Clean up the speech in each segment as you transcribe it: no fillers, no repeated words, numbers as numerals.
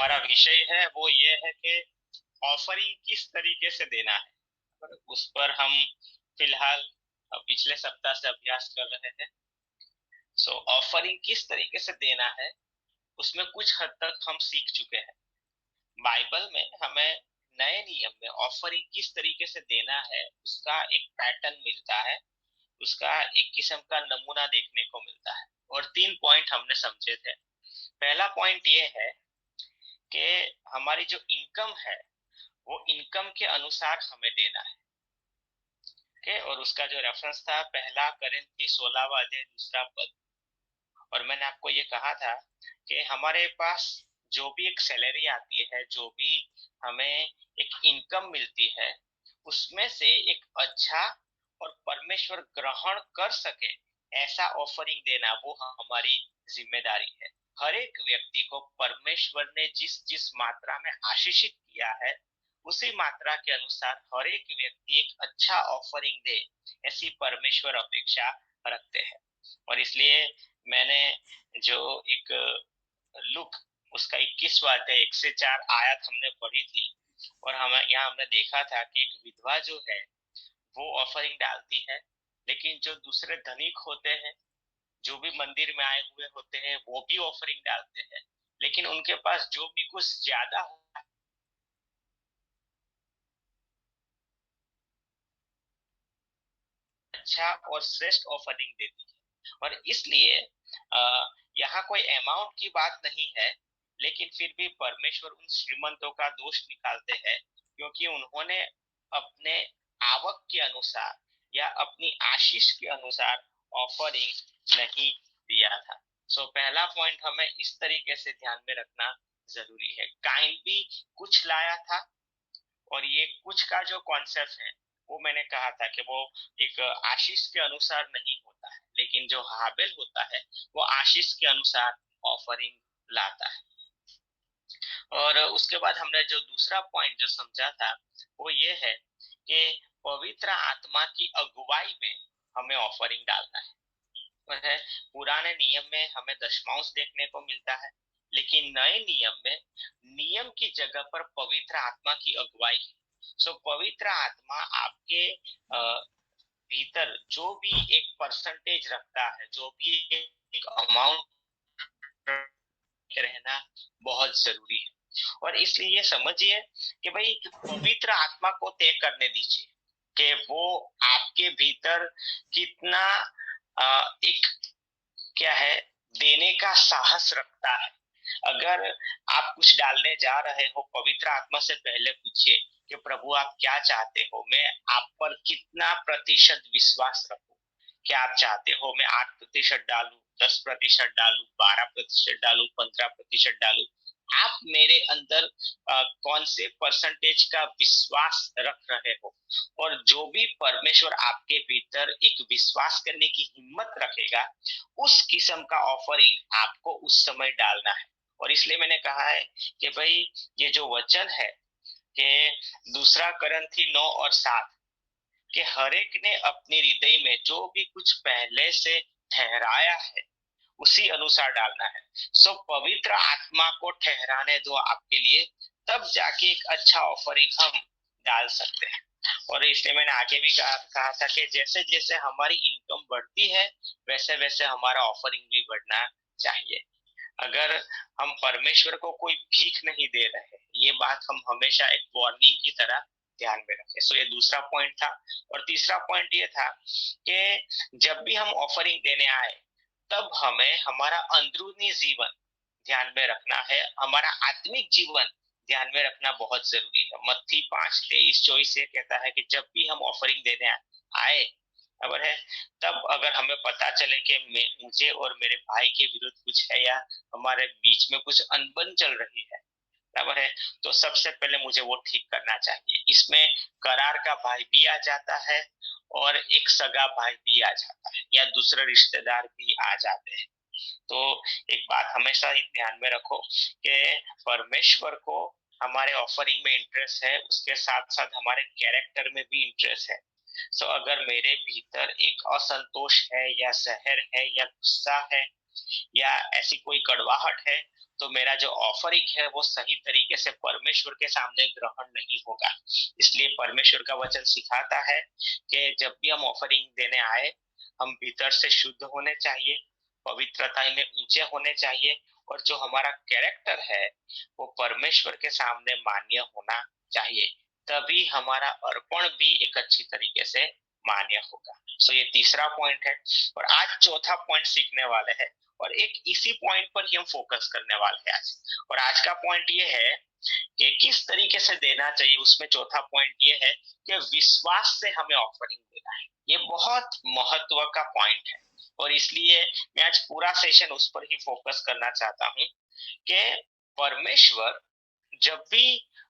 हमारा विषय है वो ये है कि ऑफरिंग किस तरीके से देना है। और उस पर हम फिलहाल पिछले सप्ताह से अभ्यास कर रहे हैं। ऑफरिंग किस तरीके से देना है उसमें कुछ हद तक हम सीख चुके हैं। बाइबल में हमें नए नियम में ऑफरिंग किस तरीके से देना है उसका एक पैटर्न मिलता है, उसका एक किस्म का नमूना देखने को मिलता है। और 3 पॉइंट हमने समझे थे। पहला पॉइंट ये है कि हमारी जो इनकम है वो इनकम के अनुसार हमें देना है। ओके, और उसका जो रेफरेंस था पहला कोरिन्थी 16वां अध्याय 2 पद। और मैंने आपको ये कहा था कि हमारे पास जो भी एक सैलरी आती है, जो भी हमें एक इनकम मिलती है, उसमें से एक अच्छा और परमेश्वर ग्रहण कर सके ऐसा ऑफरिंग देना वो हमारी जिम्मेदारी है। हर एक व्यक्ति को परमेश्वर ने जिस जिस मात्रा में आशीषित किया है उसी मात्रा के अनुसार हर एक व्यक्ति एक अच्छा ऑफरिंग दे, ऐसी परमेश्वर अपेक्षा रखते हैं। और इसलिए मैंने जो एक लुक उसका 21वां अध्याय 1 से 4 आयत हमने पढ़ी थी। और हम यहाँ हमने देखा था कि एक विधवा जो है वो ऑफरिंग डालती है, लेकिन जो दूसरे धनिक होते हैं, जो भी मंदिर में आए हुए होते हैं, वो भी ऑफरिंग डालते हैं, लेकिन उनके पास जो भी कुछ ज्यादा होता है अच्छा और श्रेष्ठ ऑफरिंग देती है। और इसलिए यहाँ कोई अमाउंट की बात नहीं है, लेकिन फिर भी परमेश्वर उन श्रीमंतों का दोष निकालते हैं क्योंकि उन्होंने अपने आवक के अनुसार या अपनी आशीष के अनुसार ऑफरिंग नहीं दिया था। पहला पॉइंट हमें इस तरीके से ध्यान में रखना जरूरी है। काइन भी कुछ लाया था, और ये कुछ का जो कॉन्सेप्ट है वो मैंने कहा था कि वो एक आशीष के अनुसार नहीं होता है, लेकिन जो हाबिल होता है वो आशीष के अनुसार ऑफरिंग लाता है। और उसके बाद हमने जो दूसरा पॉइंट जो समझा था वो ये है कि पवित्र आत्मा की अगुवाई में हमें ऑफरिंग डालना है। है पुराने नियम में हमें दशमांश देखने को मिलता है, लेकिन नए नियम में नियम की जगह पर पवित्र आत्मा की अगुवाई है। पवित्र आत्मा आपके भीतर जो भी एक परसेंटेज रखता है, जो भी एक अमाउंट रहना बहुत जरूरी है। और इसलिए ये समझिए कि भाई पवित्र आत्मा को तय करने दीजिए कि वो आपके भीतर कितना एक क्या है देने का साहस रखता है। अगर आप कुछ डालने जा रहे हो, पवित्र आत्मा से पहले पूछिए कि प्रभु आप क्या चाहते हो, मैं आप पर कितना प्रतिशत विश्वास रखूं। क्या आप चाहते हो मैं 8% डालू, 10% डालू, 12% डालू, 15% डालू? आप मेरे अंदर कौन से परसेंटेज का विश्वास रख रहे हो? और जो भी परमेश्वर आपके भीतर एक विश्वास करने की हिम्मत रखेगा, उस किस्म का ऑफरिंग आपको उस समय डालना है। और इसलिए मैंने कहा है कि भाई ये जो वचन है कि दूसरा कोरिन्थी 9 और 7 कि हर एक ने अपने हृदय में जो भी कुछ पहले से ठहराया है उसी अनुसार डालना है। पवित्र आत्मा को ठहराने दो आपके लिए, तब जाके एक अच्छा ऑफरिंग हम डाल सकते हैं। और इसलिए मैंने आगे भी कहा था कि जैसे जैसे हमारी इनकम बढ़ती है वैसे वैसे हमारा ऑफरिंग भी बढ़ना चाहिए। अगर हम परमेश्वर को कोई भीख नहीं दे रहे, ये बात हम हमेशा एक वार्निंग की तरह ध्यान में रखें। ये दूसरा पॉइंट था। और तीसरा पॉइंट ये था कि जब भी हम ऑफरिंग देने आए तब हमें हमारा अंदरूनी जीवन ध्यान में रखना है, हमारा आत्मिक जीवन ध्यान में रखना बहुत जरूरी है। मत्ती 5:23-24 ये कहता है कि जब भी हम ऑफरिंग देने आए, खबर है, तब अगर हमें पता चले कि मुझे और मेरे भाई के विरुद्ध कुछ है या हमारे बीच में कुछ अनबन चल रही है, बराबर है, तो सबसे पहले मुझे वो ठीक करना चाहिए। इसमें करार का भाई भी आ जाता है और एक सगा भाई भी आ जाता है या दूसरे रिश्तेदार भी आ जाते हैं। तो एक बात हमेशा ध्यान में रखो कि परमेश्वर को हमारे ऑफरिंग में इंटरेस्ट है, उसके साथ साथ हमारे कैरेक्टर में भी इंटरेस्ट है। अगर मेरे भीतर एक असंतोष है या जहर है या गुस्सा है या ऐसी कोई कड़वाहट है, तो मेरा जो ऑफरिंग है वो सही तरीके से परमेश्वर के सामने ग्रहण नहीं होगा। इसलिए परमेश्वर का वचन सिखाता है कि जब भी हम ऑफरिंग देने आए, हम भीतर से शुद्ध होने चाहिए, पवित्रता में ऊंचे होने चाहिए, और जो हमारा कैरेक्टर है वो परमेश्वर के सामने मान्य होना चाहिए। तभी हमारा अर्पण भी एक अच्छी तरीके से मान्य होगा। सो ये तीसरा पॉइंट है, और आज चौथा पॉइंट सीखने वाले हैं, और एक इसी पॉइंट पर ही हम फोकस करने वाले हैं आज। और आज का पॉइंट ये है कि किस तरीके से देना चाहिए। उसमें चौथा पॉइंट ये है कि विश्वास से हमें ऑफरिंग देना है। ये बहुत महत्व का पॉइंट है, और इसलिए मैं आज पूरा सेशन उस पर ही फोकस करना चाहता हूँ कि परमेश्वर जब भी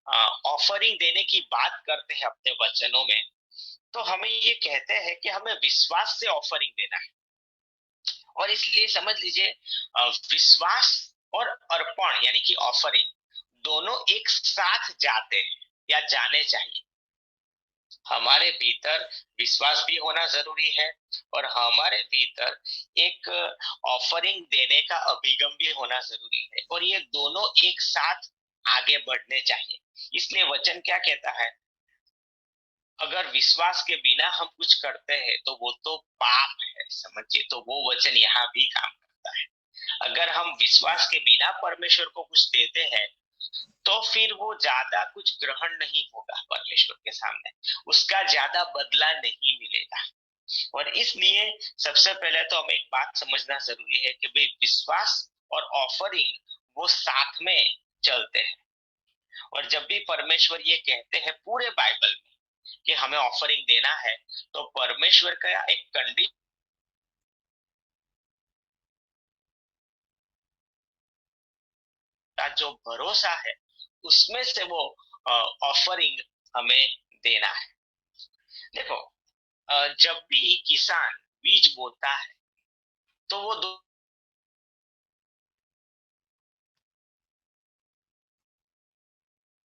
ऑफरिंग देने की बात करते हैं अपने वचनों में, तो हमें ये कहते हैं कि हमें विश्वास से ऑफरिंग देना है। और इसलिए समझ लीजिए, विश्वास और अर्पण यानी कि ऑफरिंग दोनों एक साथ जाते हैं या जाने चाहिए। हमारे भीतर विश्वास भी होना जरूरी है, और हमारे भीतर एक ऑफरिंग देने का अभिगम भी होना जरूरी है, और ये दोनों एक साथ आगे बढ़ने चाहिए। इसलिए वचन क्या कहता है, अगर विश्वास के बिना हम कुछ करते हैं तो वो तो पाप है, समझिए। तो वो वचन यहाँ भी काम करता है। अगर हम विश्वास के बिना परमेश्वर को कुछ देते हैं तो फिर वो ज्यादा कुछ ग्रहण नहीं होगा परमेश्वर के सामने, उसका ज्यादा बदला नहीं मिलेगा। और इसलिए सबसे पहले तो हमें एक बात समझना जरूरी है कि भाई विश्वास और ऑफरिंग वो साथ में चलते हैं। और जब भी परमेश्वर ये कहते हैं पूरे बाइबल में कि हमें ऑफरिंग देना है, तो परमेश्वर का एक कंडीशन का जो भरोसा है उसमें से वो ऑफरिंग हमें देना है। देखो, जब भी किसान बीज बोता है तो वो दो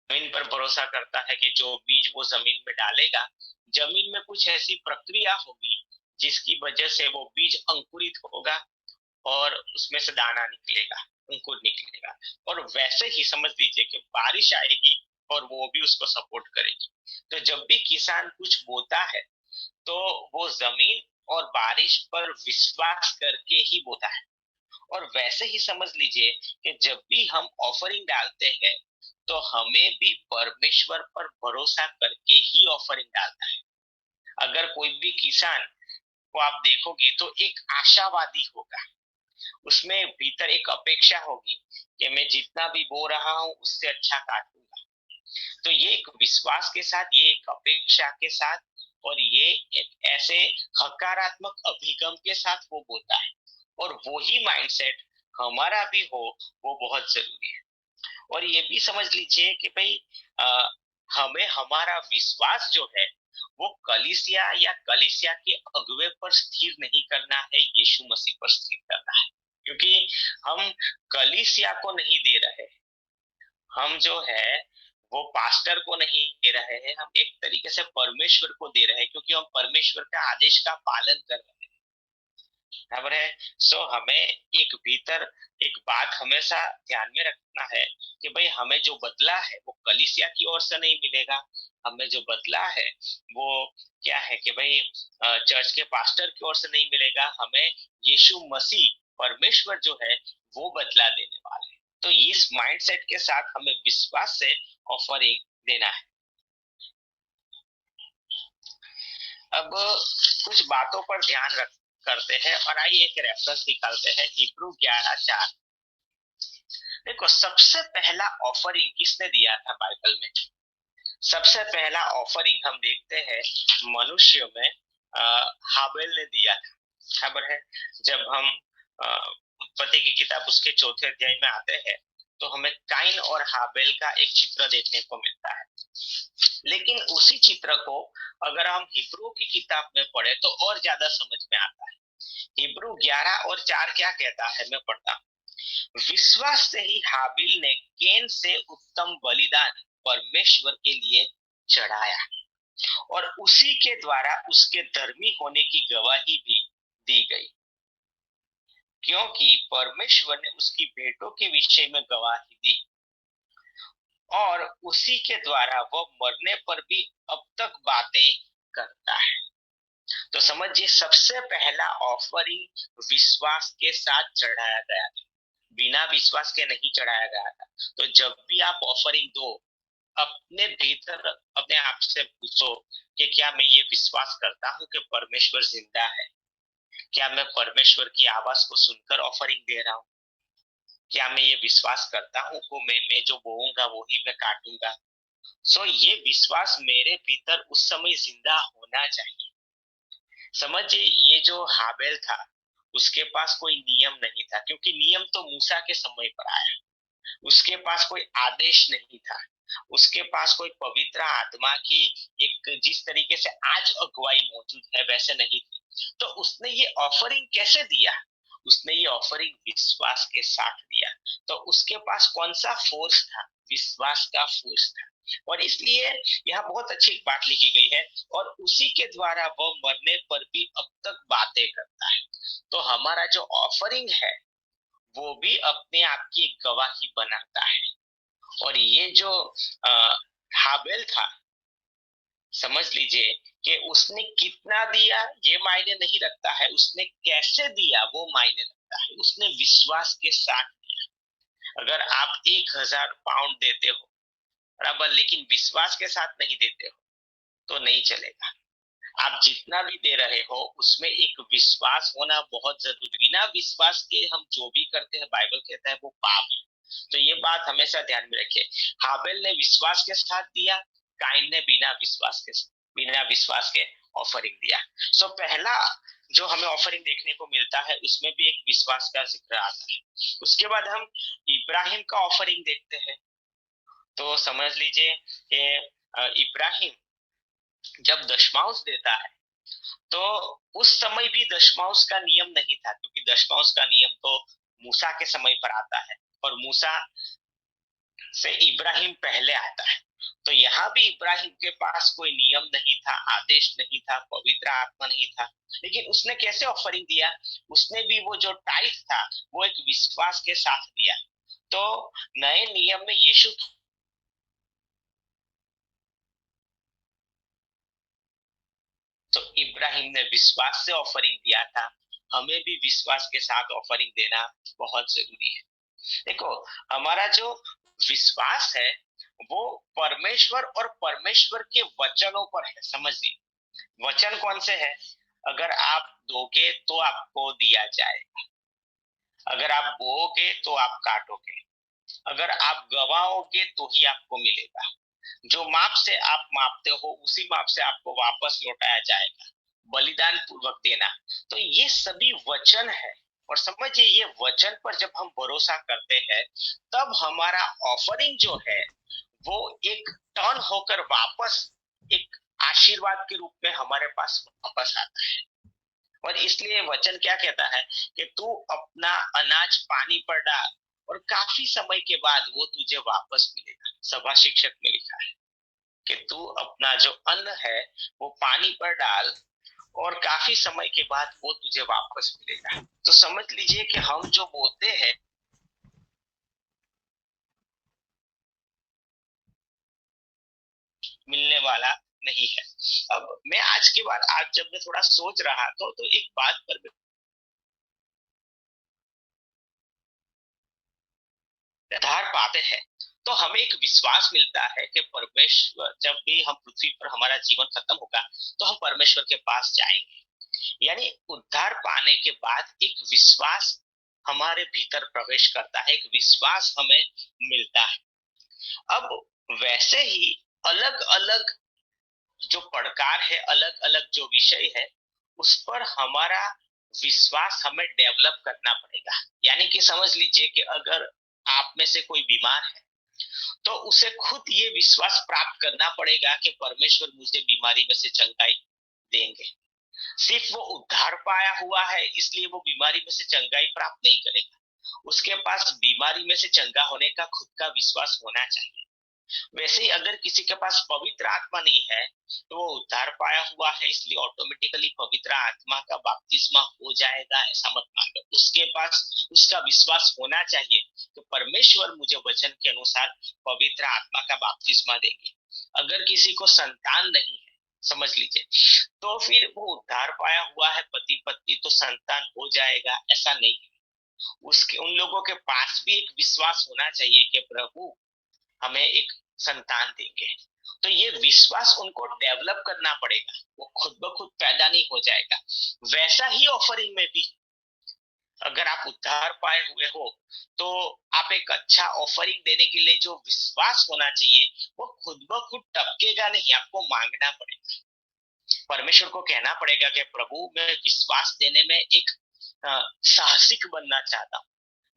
जमीन पर भरोसा करता है कि जो बीज वो जमीन में डालेगा, जमीन में कुछ ऐसी प्रक्रिया होगी जिसकी वजह से वो बीज अंकुरित होगा और उसमें से दाना निकलेगा, अंकुर निकलेगा। और वैसे ही समझ लीजिए कि बारिश आएगी और वो भी उसको सपोर्ट करेगी। तो जब भी किसान कुछ बोता है तो वो जमीन और बारिश पर विश्वास करके ही बोता है। और वैसे ही समझ लीजिए कि जब भी हम ऑफरिंग डालते हैं तो हमें भी परमेश्वर पर भरोसा करके ही ऑफरिंग डालना है। अगर कोई भी किसान को आप देखोगे तो एक आशावादी होगा, उसमें भीतर एक अपेक्षा होगी कि मैं जितना भी बो रहा हूँ उससे अच्छा काटूंगा। तो ये एक विश्वास के साथ, ये एक अपेक्षा के साथ, और ये एक ऐसे हकारात्मक अभिगम के साथ वो बोलता है। और वो ही माइंडसेट हमारा भी हो, वो बहुत जरूरी है। और ये भी समझ लीजिए कि भाई हमें हमारा विश्वास जो है वो कलीसिया या कलीसिया के अगुवे पर स्थिर नहीं करना है, यीशु मसीह पर स्थिर करना है। क्योंकि हम कलीसिया को नहीं दे रहे, हम जो है वो पास्टर को नहीं दे रहे हैं, हम एक तरीके से परमेश्वर को दे रहे हैं, क्योंकि हम परमेश्वर का आदेश का पालन कर रहे हैं। बराबर है। सो हमें एक भीतर एक बात हमेशा ध्यान में रखना है कि भाई हमें जो बदला है वो कलीसिया की ओर से नहीं मिलेगा। हमें जो बदला है वो क्या है कि भाई चर्च के पास्टर की ओर से नहीं मिलेगा। हमें यीशु मसीह परमेश्वर जो है वो बदला देने वाले हैं। तो इस माइंडसेट के साथ हमें विश्वास से ऑफरिंग देना है। अब कुछ बातों पर ध्यान रख करते हैं, और आइए एक रेफरेंस निकालते हैं, हिब्रू 11:4। देखो, सबसे पहला ऑफरिंग किसने दिया था बाइबल में? सबसे पहला ऑफरिंग हम देखते हैं मनुष्य में हाबेल ने दिया था। खबर है, जब हम उत्पत्ति की किताब उसके चौथे अध्याय में आते हैं तो हमें काइन और हाबेल का एक चित्र देखने को मिलता है। लेकिन उसी चित्र को अगर हम हिब्रू की किताब में पढ़े तो और ज्यादा समझ में आता है। हिब्रू 11:4 क्या कहता है, मैं पढ़ता हूँ। विश्वास से ही हाबिल ने केन से उत्तम बलिदान परमेश्वर के लिए चढ़ाया, और उसी के द्वारा उसके धर्मी होने की गवाही भी दी गई। क्योंकि परमेश्वर ने उसकी बेटों के विषय में गवाही दी और उसी के द्वारा वह मरने पर भी अब तक बातें करता है। तो समझिए, सबसे पहला ऑफरिंग विश्वास के साथ चढ़ाया गया था, बिना विश्वास के नहीं चढ़ाया गया था। तो जब भी आप ऑफरिंग दो, अपने भीतर अपने आप से पूछो कि क्या मैं ये विश्वास करता हूँ कि परमेश्वर जिंदा है? क्या मैं परमेश्वर की आवाज को सुनकर ऑफरिंग दे रहा हूँ? क्या मैं ये विश्वास करता हूँ कि मैं जो बोऊंगा वो ही मैं काटूंगा? ये विश्वास मेरे भीतर उस समय जिंदा होना चाहिए। समझिए, ये जो हाबेल था, उसके पास कोई नियम नहीं था, क्योंकि नियम तो मूसा के समय पर आया। उसके पास कोई आदेश नहीं था, उसके पास कोई पवित्र आत्मा की एक जिस तरीके से आज अगुवाई मौजूद है वैसे नहीं थी। तो उसने ये ऑफरिंग कैसे दिया? उसने ये ऑफरिंग विश्वास के साथ दिया। तो उसके पास कौन सा फोर्स था? विश्वास का फोर्स था। और इसलिए यहाँ बहुत अच्छी एक बात लिखी गई है, और उसी के द्वारा वह मरने पर भी अब तक बातें करता है। तो हमारा जो ऑफरिंग है वो भी अपने आप की एक गवाही बनाता है। और ये जो हाबेल था, समझ लीजिए कि उसने कितना दिया ये मायने नहीं रखता है, उसने कैसे दिया वो मायने रखता है। उसने विश्वास के साथ दिया। अगर आप 1,000 पाउंड देते हो बराबर, लेकिन विश्वास के साथ नहीं देते हो तो नहीं चलेगा। आप जितना भी दे रहे हो उसमें एक विश्वास होना बहुत जरूरी। बिना विश्वास के हम जो भी करते हैं, बाइबल कहता है वो पाप है। तो ये बात हमेशा ध्यान में रखिए। हाबेल ने विश्वास के साथ दिया, काइन ने बिना विश्वास के ऑफरिंग दिया। पहला जो हमें ऑफरिंग देखने को मिलता है उसमें भी एक विश्वास का जिक्र आता है। उसके बाद हम इब्राहिम का ऑफरिंग देखते हैं। तो समझ लीजिए कि इब्राहिम जब दशमांश देता है, तो उस समय भी दशमांश का नियम नहीं था, क्योंकि दशमांश का नियम तो मूसा के समय पर आता है और मूसा से इब्राहिम पहले आता है। तो यहाँ भी इब्राहिम के पास कोई नियम नहीं था, आदेश नहीं था, पवित्र आत्मा नहीं था, लेकिन उसने कैसे ऑफरिंग दिया? उसने भी वो जो टाइप था वो एक विश्वास के साथ दिया। तो नए नियम में यीशु तो इब्राहिम ने विश्वास से ऑफरिंग दिया था, हमें भी विश्वास के साथ ऑफरिंग देना बहुत जरूरी है। देखो, हमारा जो विश्वास है वो परमेश्वर और परमेश्वर के वचनों पर है। समझिए, वचन कौन से है? अगर आप दोगे तो आपको दिया जाएगा, अगर आप बोओगे तो आप काटोगे, अगर आप गवाओगे तो ही आपको मिलेगा, जो माप से आप मापते हो उसी माप से आपको वापस लौटाया जाएगा, बलिदान पूर्वक देना। तो ये सभी वचन है। और समझिए, ये वचन पर जब हम भरोसा करते हैं तब हमारा ऑफरिंग जो है वो एक टर्न होकर वापस एक आशीर्वाद के रूप में हमारे पास वापस आता है। और इसलिए वचन क्या कहता है कि तू अपना अनाज पानी पर डाल और काफी समय के बाद वो तुझे वापस मिलेगा। सभा शिक्षक में लिखा है कि तू अपना जो अन्न है वो पानी पर डाल और काफी समय के बाद वो तुझे वापस मिलेगा। तो समझ लीजिए कि हम जो बोते हैं मिलने वाला नहीं है। अब मैं आज के बाद, आज जब मैं थोड़ा सोच रहा तो एक बात पर आधार पाते हैं, तो हमें एक विश्वास मिलता है कि परमेश्वर, जब भी हम पृथ्वी पर हमारा जीवन खत्म होगा तो हम परमेश्वर के पास जाएंगे। यानी उद्धार पाने के बाद एक विश्वास हमारे भीतर प्रवेश करता है, एक विश्वास हमें मिलता है। अब वैसे ही अलग अलग जो पड़कार है, अलग अलग जो विषय है, उस पर हमारा विश्वास हमें डेवलप करना पड़ेगा। यानी कि समझ लीजिए कि अगर आप में से कोई बीमार है तो उसे खुद ये विश्वास प्राप्त करना पड़ेगा कि परमेश्वर मुझे बीमारी में से चंगाई देंगे। सिर्फ वो उद्धार पाया हुआ है इसलिए वो बीमारी में से चंगाई प्राप्त नहीं करेगा। उसके पास बीमारी में से चंगा होने का खुद का विश्वास होना चाहिए। वैसे ही अगर किसी के पास पवित्र आत्मा नहीं है तो वो उद्धार पाया हुआ है इसलिए ऑटोमेटिकली पवित्र आत्मा का बपतिस्मा हो जाएगा, ऐसा मत मान लो। उसके पास उसका विश्वास होना चाहिए कि परमेश्वर मुझे वचन के अनुसार पवित्र आत्मा का बपतिस्मा देंगे। अगर किसी को संतान नहीं है, समझ लीजिए, तो फिर वो उद्धार पाया हुआ है पति पत्नी तो संतान हो जाएगा, ऐसा नहीं है। उसके उन लोगों के पास भी एक विश्वास होना चाहिए कि प्रभु हमें एक संतान देंगे। तो ये विश्वास उनको डेवलप करना पड़ेगा, वो खुद ब खुद पैदा नहीं हो जाएगा। वैसा ही ऑफरिंग में भी अगर आप उद्धार पाए हुए हो तो आप एक अच्छा ऑफरिंग देने के लिए जो विश्वास होना चाहिए वो खुद ब खुद टपकेगा नहीं, आपको मांगना पड़ेगा। परमेश्वर को कहना पड़ेगा कि प्रभु मैं विश्वास देने में एक साहसिक बनना चाहता हूँ,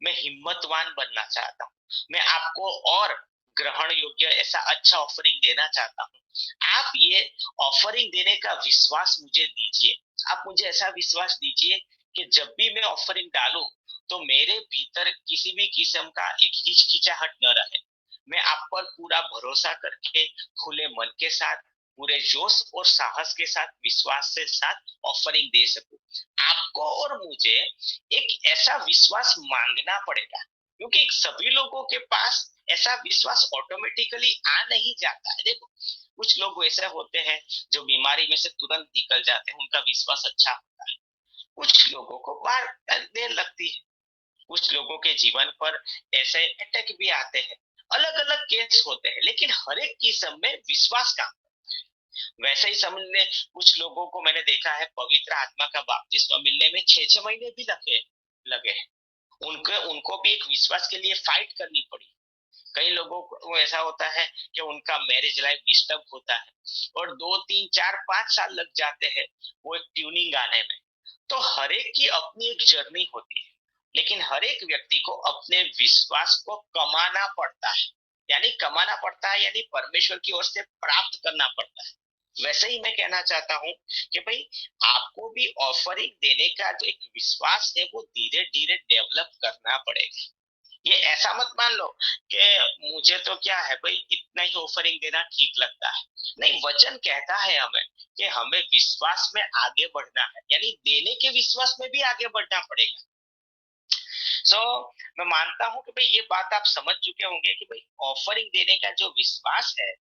मैं हिम्मतवान बनना चाहता हूँ, मैं आपको और ग्रहण योग्य ऐसा अच्छा ऑफरिंग देना चाहता हूँ। आप ये ऑफरिंग देने का विश्वास मुझे दीजिए। आप मुझे ऐसा विश्वास दीजिए कि जब भी मैं ऑफरिंग डालूं तो मेरे भीतर किसी भी किस्म का एक हिचकिचाहट न रहे। मैं आप पर पूरा भरोसा करके खुले मन के साथ पूरे जोश और साहस के साथ विश्वास से साथ ऑफरिंग दे सकूं। आपको और मुझे एक ऐसा विश्वास मांगना पड़ेगा, क्योंकि सभी लोगों के पास ऐसा विश्वास ऑटोमेटिकली आ नहीं जाता है। देखो कुछ लोग ऐसे होते हैं जो बीमारी में से तुरंत निकल जाते हैं, उनका विश्वास अच्छा होता है। कुछ लोगों को बार देर लगती है, कुछ लोगों के जीवन पर ऐसे अटैक भी आते हैं। अलग अलग केस होते हैं, लेकिन हर एक किस्म में विश्वास काम। वैसे ही समझ ले, कुछ लोगों को मैंने देखा है पवित्र आत्मा का बपतिस्मा मिलने में 6-6 महीने भी लगे लगे उनको उनको भी एक विश्वास के लिए फाइट करनी पड़ी। कई लोगों को ऐसा होता है कि उनका मैरिज लाइफ डिस्टर्ब होता है और 2-3-4-5 साल लग जाते हैं वो एक ट्यूनिंग आने में। तो हर एक की अपनी एक जर्नी होती है, लेकिन हर एक व्यक्ति को अपने विश्वास को कमाना पड़ता है। यानी कमाना पड़ता है यानी परमेश्वर की ओर से प्राप्त करना पड़ता है। वैसे ही मैं कहना चाहता हूँ कि भाई आपको भी ऑफरिंग देने का जो एक विश्वास है वो धीरे धीरे डेवलप करना पड़ेगा। ये ऐसा मत मान लो कि मुझे तो क्या है भाई इतना ही ऑफरिंग देना ठीक लगता है। नहीं, वचन कहता है हमें कि हमें विश्वास में आगे बढ़ना है, यानी देने के विश्वास में भी आगे बढ़ना पड़ेगा। सो मैं मानता हूं कि भाई ये बात आप समझ चुके होंगे कि भाई ऑफरिंग देने का जो विश्वास है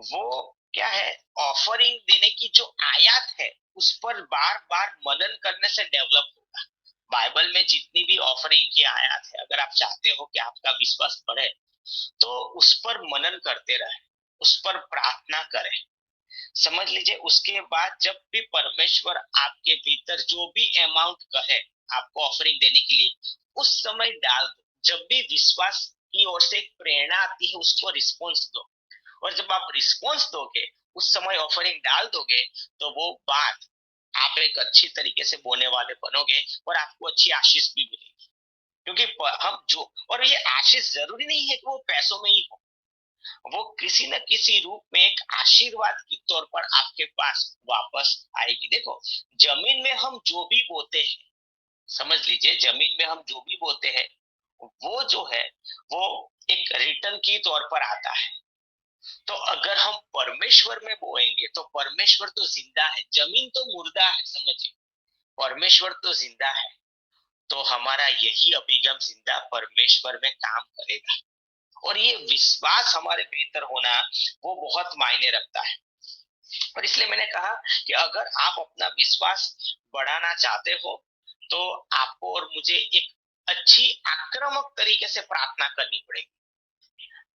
वो क्या है, ऑफरिंग देने की जो आयत है उस पर बार बार मनन करने से डेवलप होगा। बाइबल में जितनी भी ऑफरिंग की आयत है, अगर आप चाहते हो कि आपका विश्वास बढ़े तो उस पर मनन करते रहे, उस पर प्रार्थना करें। समझ लीजिए उसके बाद जब भी परमेश्वर आपके भीतर जो भी अमाउंट कहे आपको ऑफरिंग देने के लिए, उस समय डाल दो। जब भी विश्वास की ओर से एक प्रेरणा आती है उसको रिस्पॉन्स दो, और जब आप रिस्पॉन्स दोगे उस समय ऑफरिंग डाल दोगे तो वो बात आप एक अच्छी तरीके से बोने वाले बनोगे और आपको अच्छी आशीष भी मिलेगी। क्योंकि हम जो, और ये आशीष जरूरी नहीं है कि वो पैसों में ही हो, वो किसी न किसी रूप में एक आशीर्वाद के तौर पर आपके पास वापस आएगी। देखो जमीन में हम जो भी बोते हैं, समझ लीजिए जमीन में हम जो भी बोते हैं वो जो है वो एक रिटर्न की तौर पर आता है। तो अगर हम परमेश्वर में बोएंगे तो परमेश्वर तो जिंदा है, जमीन तो मुर्दा है, समझिए परमेश्वर तो जिंदा है। तो हमारा यही अभिगम जिंदा परमेश्वर में काम करेगा, और ये विश्वास हमारे भीतर होना वो बहुत मायने रखता है। और इसलिए मैंने कहा कि अगर आप अपना विश्वास बढ़ाना चाहते हो तो आपको और मुझे एक अच्छी आक्रामक तरीके से प्रार्थना करनी पड़ेगी।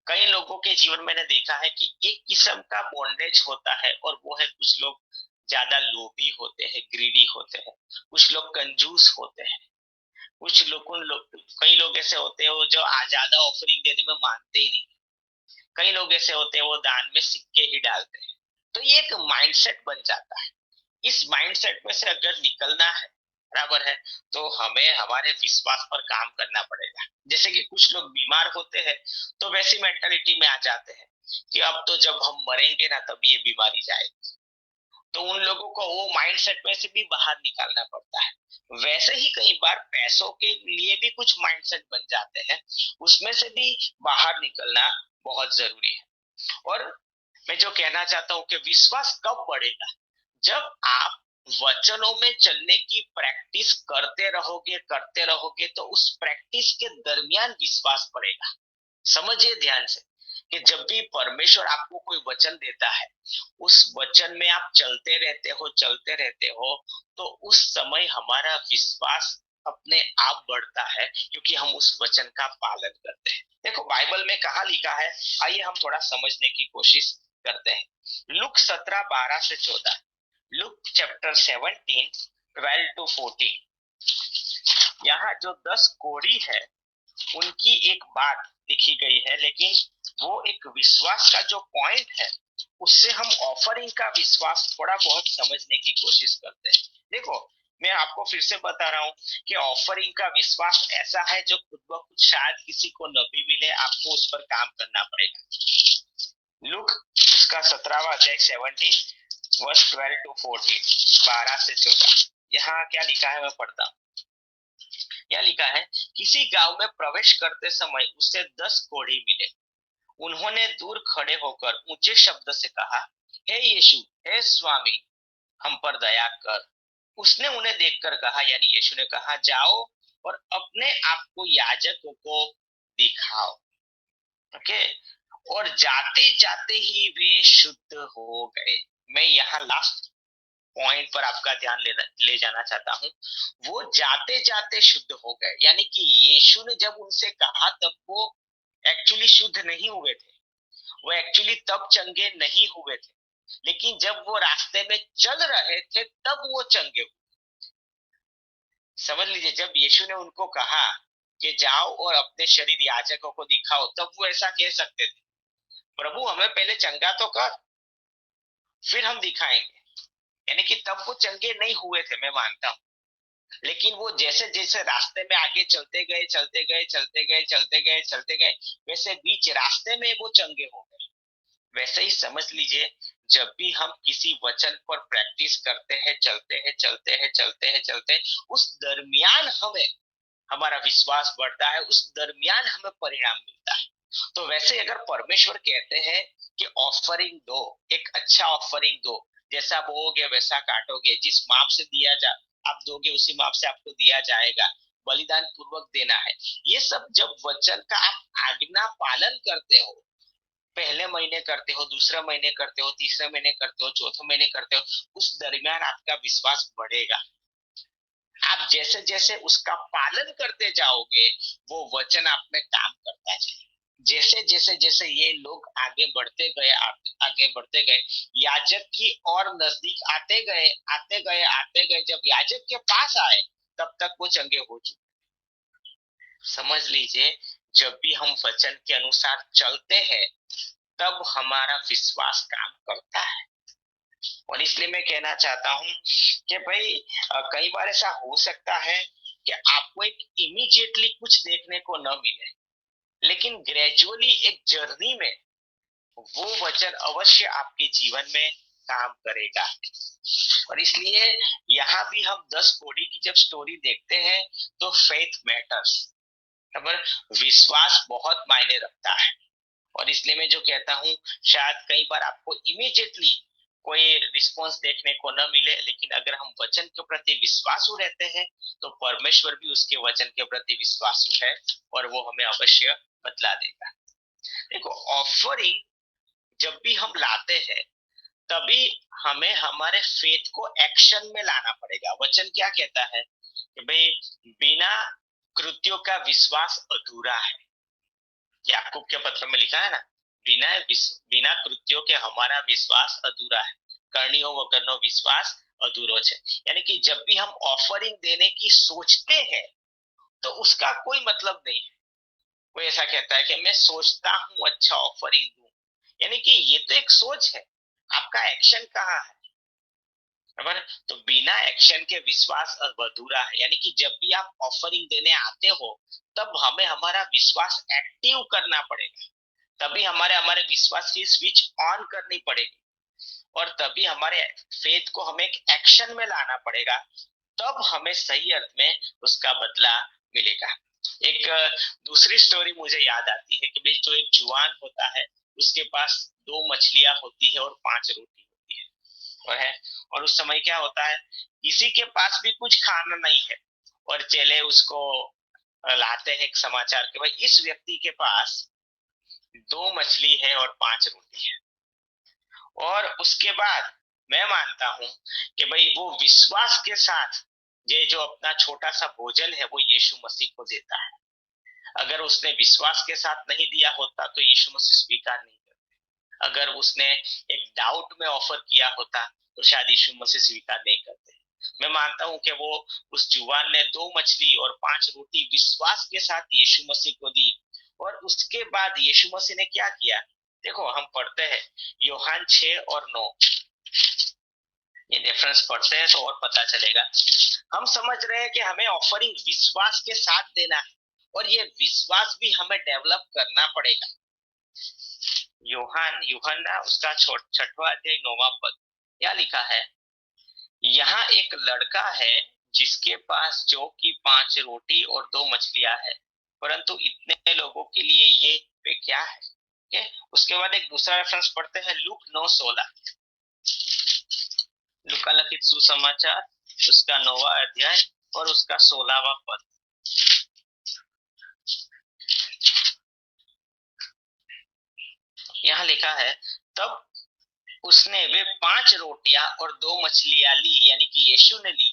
कई लोगों के जीवन में मैंने देखा है कि एक किस्म का बॉन्डेज होता है, और वो है कुछ लोग ज्यादा लोभी होते हैं, ग्रीडी होते हैं, कुछ लोग कंजूस होते हैं, कुछ लोग कई लोग ऐसे होते हैं वो जो ज्यादा ऑफरिंग देने में मानते ही नहीं, कई लोग ऐसे होते हैं वो दान में सिक्के ही डालते हैं। तो ये एक माइंडसेट बन जाता है। इस माइंडसेट में से अगर निकलना है, बराबर है, तो हमें हमारे विश्वास पर काम करना पड़ेगा। जैसे कि कुछ लोग बीमार होते हैं तो वैसी मेंटालिटी में आ जाते हैं कि अब तो जब हम मरेंगे ना तब ये बीमारी जाएगी। तो उन लोगों को वो माइंडसेट में से भी बाहर निकालना पड़ता है। वैसे ही कई बार पैसों के लिए भी कुछ माइंडसेट बन जाते हैं, उसमें से भी बाहर निकलना बहुत जरूरी है। और मैं जो कहना चाहता हूं कि विश्वास कब बढ़ेगा, जब आप वचनों में चलने की प्रैक्टिस करते रहोगे तो उस प्रैक्टिस के दरमियान विश्वास बढ़ेगा। समझिए ध्यान से कि जब भी परमेश्वर आपको कोई वचन देता है, उस वचन में आप चलते रहते हो, तो उस समय हमारा विश्वास अपने आप बढ़ता है, क्योंकि हम उस वचन का पालन करते हैं। देखो बाइबल में कहा लिखा है, आइए हम थोड़ा समझने की कोशिश करते हैं। लुक 17:12 से 14, लुक चैप्टर 17 12 to 14। यहाँ जो 10 कोढ़ी है उनकी एक बात लिखी गई है, लेकिन वो एक विश्वास का जो पॉइंट है, उससे हम ऑफरिंग का विश्वास थोड़ा बहुत समझने की कोशिश करते हैं। देखो मैं आपको फिर से बता रहा हूँ कि ऑफरिंग का विश्वास ऐसा है जो खुद ब खुद शायद किसी को न भी मिले, आपको उस पर काम करना पड़ेगा। लुक उसका 17वां अध्याय 17 वर्स 12 to 14, 12 से 14। यहाँ क्या लिखा है मैं पढ़ता हूँ। क्या लिखा है, किसी गांव में प्रवेश करते समय उसे 10 कोढ़ी मिले। उन्होंने दूर खड़े होकर ऊंचे शब्द से कहा, हे यीशु, हे स्वामी, हम पर दया कर। उसने उन्हें देखकर कहा, यानी यीशु ने कहा, जाओ और अपने आप को याजकों को दिखाओ। ओके, और जाते जाते ही वे शुद्ध हो गए। मैं यहाँ लास्ट पॉइंट पर आपका ध्यान ले जाना चाहता हूँ। वो जाते जाते शुद्ध हो गए, यानी कि यीशु ने जब उनसे कहा तब वो एक्चुअली शुद्ध नहीं हुए थे, वो एक्चुअली तब चंगे नहीं हुए थे, लेकिन जब वो रास्ते में चल रहे थे तब वो चंगे हुए। समझ लीजिए, जब यीशु ने उनको कहा कि जाओ और अपने शरीर याजकों को दिखाओ, तब वो ऐसा कह सकते थे, प्रभु हमें पहले चंगा तो कर, फिर हम दिखाएंगे। यानी कि तब वो चंगे नहीं हुए थे, मैं मानता हूँ, लेकिन वो जैसे जैसे रास्ते में आगे चलते गए, वैसे बीच रास्ते में वो चंगे हो गए। वैसे ही समझ लीजिए, जब भी हम किसी वचन पर प्रैक्टिस करते हैं, चलते हैं, उस दरमियान हमें हमारा विश्वास बढ़ता है, उस दरमियान हमें परिणाम मिलता है। तो वैसे अगर परमेश्वर कहते हैं कि ऑफरिंग दो, एक अच्छा ऑफरिंग दो, जैसा बोओगे वैसा काटोगे, जिस माप से दिया जा आप दोगे उसी माप से आपको दिया जाएगा, बलिदान पूर्वक देना है। ये सब जब वचन का आप आज्ञा पालन करते हो, पहले महीने करते हो, दूसरे महीने करते हो, तीसरे महीने करते हो, चौथे महीने करते हो, उस दरमियान आपका विश्वास बढ़ेगा। आप जैसे जैसे उसका पालन करते जाओगे, वो वचन आप में काम करता जाएगा। जैसे ये लोग आगे बढ़ते गए, याजक की और नजदीक आते गए, जब याजक के पास आए तब तक वो चंगे हो चुके। समझ लीजिए, जब भी हम वचन के अनुसार चलते हैं तब हमारा विश्वास काम करता है। और इसलिए मैं कहना चाहता हूं कि भाई कई बार ऐसा हो सकता है कि आपको एक इमीडिएटली कुछ देखने को न मिले, लेकिन ग्रेजुअली एक जर्नी में वो वचन अवश्य आपके जीवन में काम करेगा। और इसलिए यहाँ भी हम 10 कोढ़ी की जब स्टोरी देखते हैं तो फेथ मैटर्स, विश्वास बहुत मायने रखता है। और इसलिए मैं जो कहता हूँ, शायद कई बार आपको इमीडिएटली कोई रिस्पॉन्स देखने को न मिले, लेकिन अगर हम वचन के प्रति विश्वासु रहते हैं तो परमेश्वर भी उसके वचन के प्रति विश्वासु है और वो हमें अवश्य बतला देगा। देखो ऑफरिंग जब भी हम लाते हैं तभी हमें हमारे फेथ को एक्शन में लाना पड़ेगा। वचन क्या कहता है कि भाई बिना कृत्यों का विश्वास अधूरा है। याकूब के पत्र में लिखा है ना, बिना कृत्यों के हमारा विश्वास अधूरा है, करनियो वगरनो विश्वास अधूरो है। यानी कि जब भी हम ऑफरिंग देने की सोचते हैं तो उसका कोई मतलब नहीं है। कोई ऐसा कहता है कि मैं सोचता हूं अच्छा ऑफरिंग दूं, यानी कि ये तो एक सोच है, आपका एक्शन कहाँ है? बराबर, तो बिना एक्शन के विश्वास अधूरा है। यानी कि जब भी आप ऑफरिंग देने आते हो तब हमें हमारा विश्वास एक्टिव करना पड़ेगा, तभी हमारे हमारे विश्वास की स्विच ऑन करनी पड़ेगी, और तभी हमारे फेथ को हमें एक एक्शन में लाना पड़ेगा, तब हमें सही अर्थ में उसका बदला मिलेगा। एक दूसरी स्टोरी मुझे याद आती है कि भाई जो एक जुआन होता है उसके पास 2 मछलियां होती है और 5 रोटी होती है और है। और उस समय क्या होता है, किसी के पास भी कुछ खाना नहीं है और चेले उसको लाते हैं एक समाचार कि भाई इस व्यक्ति के पास 2 मछली है और 5 रोटी है। और उसके बाद मैं मानता हूं कि भाई वो विश्वास के साथ ये जो अपना छोटा सा भोजन है वो यीशु मसीह को देता है। अगर उसने विश्वास के साथ नहीं दिया होता तो यीशु मसीह स्वीकार नहीं करते। अगर उसने एक डाउट में ऑफर किया होता तो शायद यीशु मसीह स्वीकार नहीं करते। मैं मानता हूं कि वो उस जुवान ने 2 मछली और 5 रोटी विश्वास के साथ यीशु मसीह को दी। और उसके बाद यीशु मसीह ने क्या किया, देखो हम पढ़ते हैं यूहन्ना 6 और 9, ये रेफरेंस पढ़ते हैं तो और पता चलेगा। हम समझ रहे हैं कि हमें ऑफरिंग विश्वास के साथ देना है और ये विश्वास भी हमें डेवलप करना पड़ेगा। यूहन्ना उसका 6वां अध्याय 9वां पद, क्या लिखा है, यहाँ एक लड़का है जिसके पास जो कि 5 रोटी और 2 मछलियां है, परंतु इतने लोगों के लिए ये वे क्या है। उसके बाद एक दूसरा रेफरेंस पढ़ते हैं लूक 9:16, लूका लिखित सुसमाचार उसका 9वां अध्याय और उसका 16वां पद। यहाँ लिखा है, तब उसने वे 5 रोटियां और 2 मछलियां ली, यानी कि यीशु ने ली,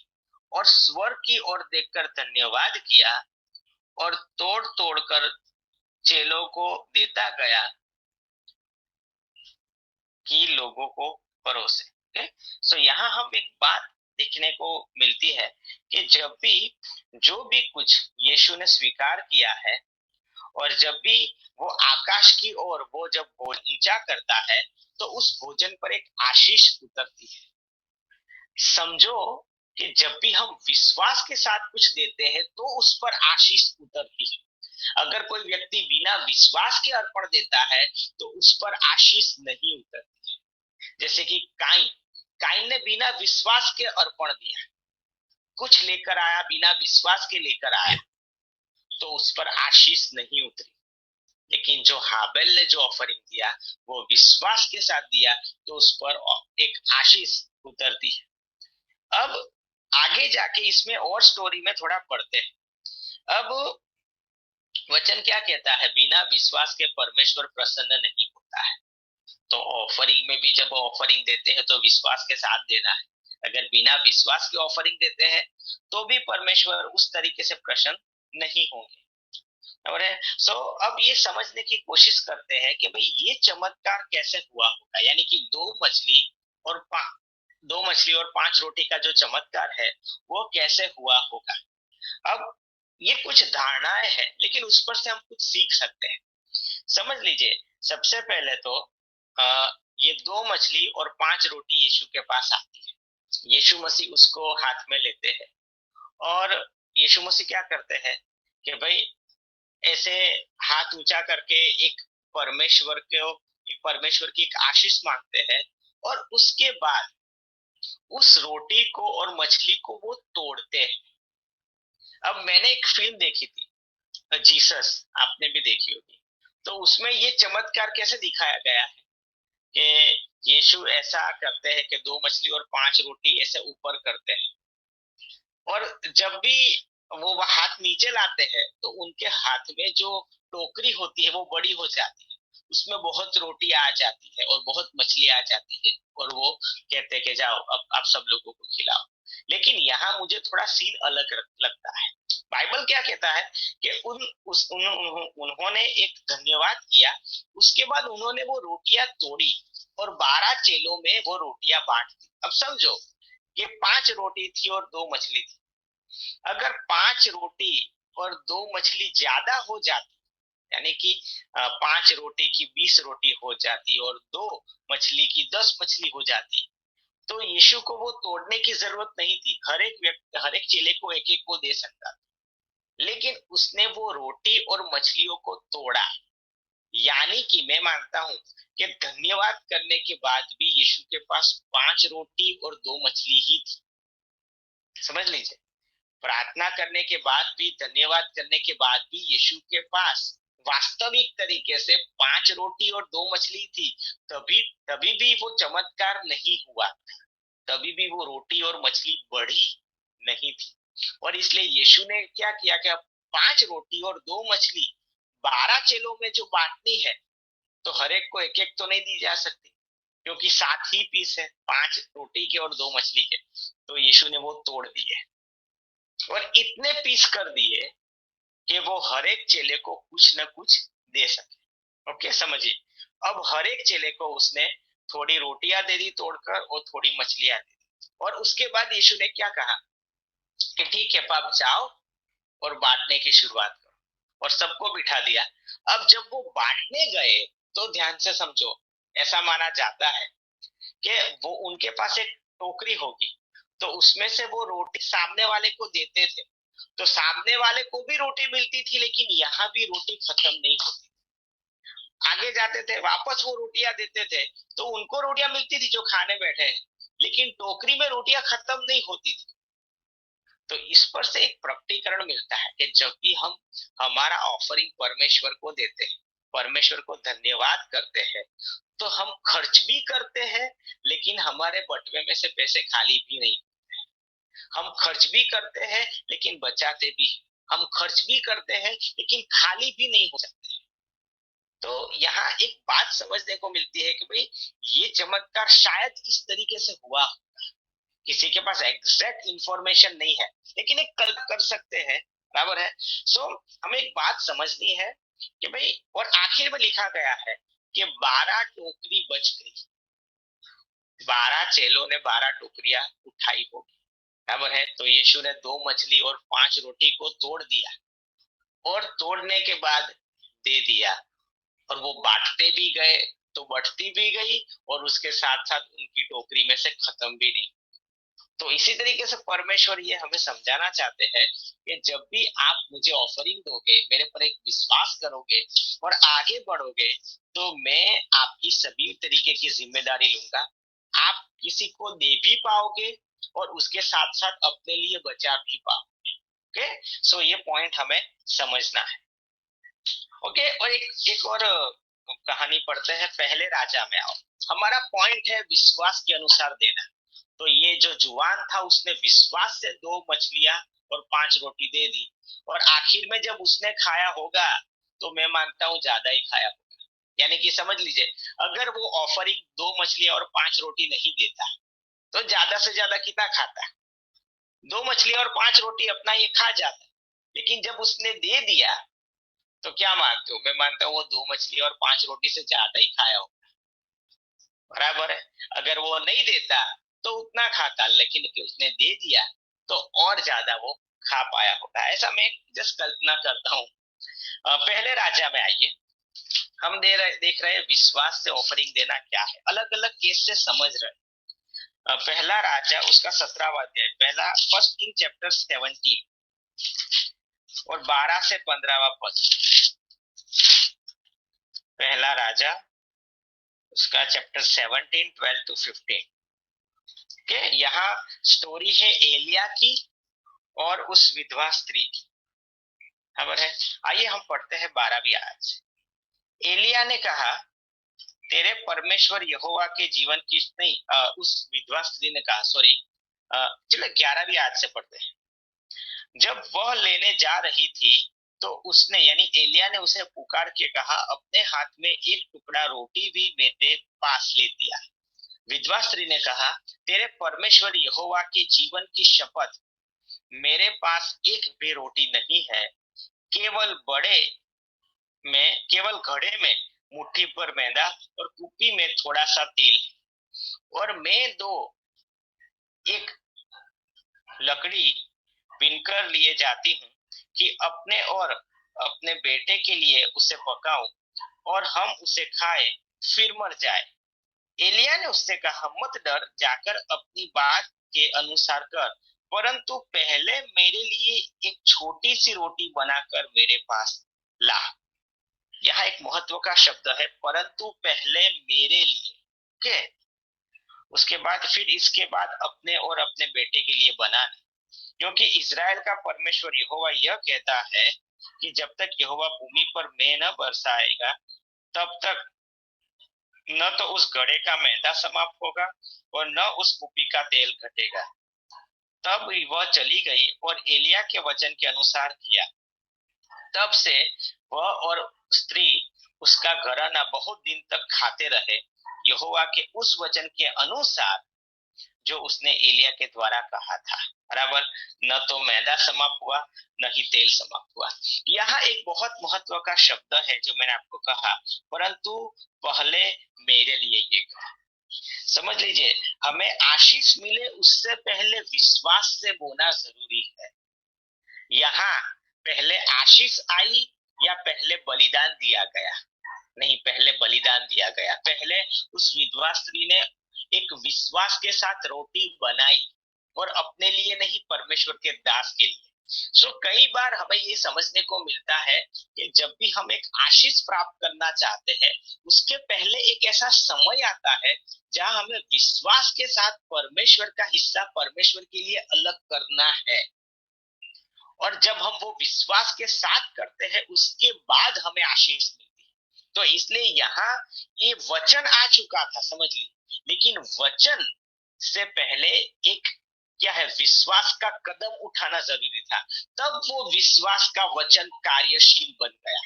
और स्वर्ग की ओर देखकर धन्यवाद किया और तोड़ तोड़ कर चेलों को देता गया कि लोगों को परोसे। सो यहाँ हम एक बात देखने को मिलती है कि जब भी जो भी कुछ यीशु ने स्वीकार किया है और जब भी वो आकाश की ओर वो जब ऊंचा करता है तो उस भोजन पर एक आशीष उतरती है। समझो कि जब भी हम विश्वास के साथ कुछ देते हैं तो उस पर आशीष उतरती है। अगर कोई व्यक्ति बिना विश्वास के अर्पण देता है तो उस पर आशीष नहीं उतरती। जैसे कि काइन ने बिना विश्वास के अर्पण दिया, कुछ लेकर आया, बिना विश्वास के लेकर आया, तो उस पर आशीष नहीं उतरी। लेकिन जो हाबेल ने जो ऑफरिंग दिया वो विश्वास के साथ दिया तो उस पर एक आशीष उतरती है। अब आगे जाके इसमें और स्टोरी में थोड़ा पढ़ते हैं। अब वचन क्या कहता है, बिना विश्वास के परमेश्वर प्रसन्न नहीं होता है। तो ऑफरिंग में भी जब ऑफरिंग देते हैं तो विश्वास के साथ देना है। अगर बिना विश्वास के ऑफरिंग देते हैं तो भी परमेश्वर उस तरीके से प्रसन्न नहीं होंगे। सो अब ये समझने की कोशिश करते हैं कि भाई ये चमत्कार कैसे हुआ होगा, यानी कि 2 मछली और 5 रोटी का जो चमत्कार है वो कैसे हुआ होगा। अब ये कुछ धारणाएं हैं लेकिन उस पर से हम कुछ सीख सकते हैं। समझ लीजिए, सबसे पहले तो ये 2 मछली और 5 रोटी यीशु के पास आती है। यीशु मसीह उसको हाथ में लेते हैं और यीशु मसीह क्या करते हैं कि भाई ऐसे हाथ ऊंचा करके परमेश्वर की एक आशीष मांगते हैं और उसके बाद उस रोटी को और मछली को वो तोड़ते हैं। अब मैंने एक फिल्म देखी थी जीसस, आपने भी देखी होगी, तो उसमें ये चमत्कार कैसे दिखाया गया है कि यीशु ऐसा करते हैं कि 2 मछली और 5 रोटी ऐसे ऊपर करते हैं और जब भी वो हाथ नीचे लाते हैं तो उनके हाथ में जो टोकरी होती है वो बड़ी हो जाती है, उसमें बहुत रोटी आ जाती है और बहुत मछली आ जाती है और वो कहते हैं कि जाओ अब आप सब लोगों को खिलाओ। लेकिन यहाँ मुझे थोड़ा सीन अलग लगता है। बाइबल क्या कहता है कि उन्होंने एक धन्यवाद किया, उसके बाद उन्होंने वो रोटियां तोड़ी और 12 चेलों में वो रोटियां बांट दी। अब समझो कि 5 रोटी थी और 2 मछली थी। अगर 5 रोटी और 2 मछली ज्यादा हो जाती, यानी कि 5 रोटी की 20 रोटी हो जाती और 2 मछली की 10 मछली हो जाती, तो यीशु को वो तोड़ने की जरूरत नहीं थी। हर एक चेले को एक एक को दे सकता था, लेकिन उसने वो रोटी और मछलियों को तोड़ा। यानी कि मैं मानता हूं कि धन्यवाद करने के बाद भी यीशु के पास 5 रोटी और 2 मछली ही थी। समझ लीजिए, प्रार्थना करने के बाद भी, धन्यवाद करने के बाद भी यीशु के पास वास्तविक तरीके से 5 रोटी और 2 मछली थी, तभी तभी भी वो चमत्कार नहीं हुआ, तभी भी वो रोटी और मछली बढ़ी नहीं थी। और इसलिए यीशु ने क्या किया कि अब 5 रोटी और 2 मछली 12 चेलों में जो बांटनी है, तो हर एक को एक एक तो नहीं दी जा सकती, क्योंकि 7 ही पीस है, 5 रोटी के और 2 मछली के। तो यीशु ने वो तोड़ दिए और इतने पीस कर दिए कि वो हर एक चेले को कुछ न कुछ दे सके। ओके, समझिए। अब हर एक चेले को उसने थोड़ी रोटियां दे दी तोड़कर और थोड़ी मछलियां दे दी, और उसके बाद यीशु ने क्या कहा कि ठीक है, अब जाओ और बांटने की शुरुआत करो, और सबको बिठा दिया। अब जब वो बांटने गए, तो ध्यान से समझो, ऐसा माना जाता है कि वो उनके पास एक टोकरी होगी, तो उसमें से वो रोटी सामने वाले को देते थे, तो सामने वाले को भी रोटी मिलती थी, लेकिन यहाँ भी रोटी खत्म नहीं होती। आगे जाते थे, वापस वो रोटियां देते थे, तो उनको रोटियां मिलती थी जो खाने बैठे हैं, लेकिन टोकरी में रोटियां खत्म नहीं होती थी। तो इस पर से एक प्रकटीकरण मिलता है कि जब भी हम हमारा ऑफरिंग परमेश्वर को देते हैं, परमेश्वर को धन्यवाद करते हैं, तो हम खर्च भी करते हैं, लेकिन हमारे बटुए में से पैसे खाली भी नहीं। हम खर्च भी करते हैं लेकिन बचाते भी, हम खर्च भी करते हैं लेकिन खाली भी नहीं हो सकते। तो यहाँ एक बात समझने को मिलती है कि भाई ये चमत्कार शायद इस तरीके से हुआ, किसी के पास एग्जैक्ट इंफॉर्मेशन नहीं है, लेकिन एक कल्पना कर सकते हैं, बराबर है। सो हमें एक बात समझनी है कि भाई, और आखिर में लिखा गया है कि 12 टोकरी बच गई, 12 चेलों ने 12 टोकरियां उठाई होगी, बराबर है। तो यीशु ने 2 मछली और 5 रोटी को तोड़ दिया, और तोड़ने के बाद दे दिया, और वो बांटते भी गए, तो बढ़ती भी गई, और उसके साथ साथ उनकी टोकरी में से खत्म भी नहीं। तो इसी तरीके से परमेश्वर ये हमें समझाना चाहते हैं कि जब भी आप मुझे ऑफरिंग दोगे, मेरे पर एक विश्वास करोगे और आगे बढ़ोगे, तो मैं आपकी सभी तरीके की जिम्मेदारी लूंगा। आप किसी को दे भी पाओगे और उसके साथ साथ अपने लिए बचा भी पाओगे। ओके, सो ये पॉइंट हमें समझना है। ओके, और एक और कहानी पढ़ते हैं, पहले राजा में आओ। हमारा पॉइंट है विश्वास के अनुसार देना। तो ये जो जुआन था, उसने विश्वास से 2 मछलियां और 5 रोटी दे दी, और आखिर में जब उसने खाया होगा, तो मैं मानता हूँ ज्यादा ही खाया होगा। यानी कि समझ लीजिए, अगर वो ऑफरिंग 2 मछलियां और 5 रोटी नहीं देता, तो ज्यादा से ज्यादा कितना खाता? 2 मछलियां और 5 रोटी अपना ये खा जाता। लेकिन जब उसने दे दिया, तो क्या मानते हो? मैं मानता हूँ वो 2 मछली और 5 रोटी से ज्यादा ही खाया हो, बराबर है। अगर वो नहीं देता तो उतना खाता, लेकिन उसने दे दिया तो और ज्यादा वो खा पाया होगा। ऐसा मैं जस्ट कल्पना करता हूँ। पहले राजा में आइए, हम देख रहे हैं विश्वास से ऑफरिंग देना क्या है, अलग अलग केस से समझ रहे हैं। पहला राजा उसका 17वां अध्याय, पहला फर्स्ट किंग चैप्टर 17 और 12 से 15वां पद। पहला राजा उसका चैप्टर 17, 12 to 15। के यहाँ स्टोरी है एलिया की और उस विधवा स्त्री की, खबर है। आइए हम पढ़ते हैं 12वीं आयत से। एलिया ने कहा, तेरे परमेश्वर यहोवा के जीवन की नहीं, उस विधवा स्त्री ने कहा, सॉरी, चलो 11वीं आयत से पढ़ते हैं। जब वह लेने जा रही थी, तो उसने यानी एलिया ने उसे पुकार के कहा, अपने हाथ में एक टुकड़ा रोटी भी मेरे पास ले दिया। विधवा स्त्री ने कहा, तेरे परमेश्वर यहोवा के जीवन की शपथ, मेरे पास एक भी रोटी नहीं है, केवल घड़े में मुट्ठी भर मैदा और कुप्पी में थोड़ा सा तेल, और मैं एक लकड़ी बीनकर लिए जाती हूँ कि अपने और अपने बेटे के लिए उसे पकाऊं और हम उसे खाएं, फिर मर जाए। एलिया ने उससे कहा, मत डर, जाकर अपनी बात के अनुसार कर, परंतु पहले मेरे लिए एक छोटी सी रोटी बनाकर मेरे पास ला। यहाँ एक महत्व का शब्द है, परंतु पहले मेरे लिए। ओके, उसके बाद फिर इसके बाद अपने और अपने बेटे के लिए बनाना, क्योंकि इज़राइल का परमेश्वर यहोवा यह कहता है कि जब तक यहोवा भूमि पर मेंह न बरसाएगा तब तक न तो उस घड़े का मैदा समाप्त होगा और न उस कुपी का तेल घटेगा। तब वह चली गई और एलिया के वचन के अनुसार किया। तब से वह और स्त्री उसका घराना बहुत दिन तक खाते रहे, यहोवा के उस वचन के अनुसार जो उसने एलिया के द्वारा कहा था। बराबर, न तो मैदा समाप्त हुआ न ही तेल समाप्त हुआ। यहाँ एक बहुत महत्व का शब्द है जो मैंने आपको कहा, परंतु पहले मेरे लिए ये कहा। समझ लीजिए, हमें आशीष मिले उससे पहले विश्वास से बोना जरूरी है। यहाँ पहले आशीष आई या पहले बलिदान दिया गया? नहीं, पहले बलिदान दिया गया। पहले उस विधवा स्त्री ने एक विश्वास के साथ रोटी बनाई और अपने लिए नहीं, परमेश्वर के दास के लिए। कई बार हमें ये समझने को मिलता है कि जब भी हम एक आशीष प्राप्त करना चाहते हैं उसके पहले एक ऐसा समय आता है जहां हमें विश्वास के साथ परमेश्वर का हिस्सा परमेश्वर के लिए अलग करना है। और जब हम वो विश्वास के साथ करते हैं उसके बाद हमें आशीष मिलती है। तो इसलिए यहाँ ये वचन आ चुका था, समझ लीजिए, लेकिन वचन से पहले एक क्या है, विश्वास का कदम उठाना जरूरी था। तब वो विश्वास का वचन कार्यशील बन गया,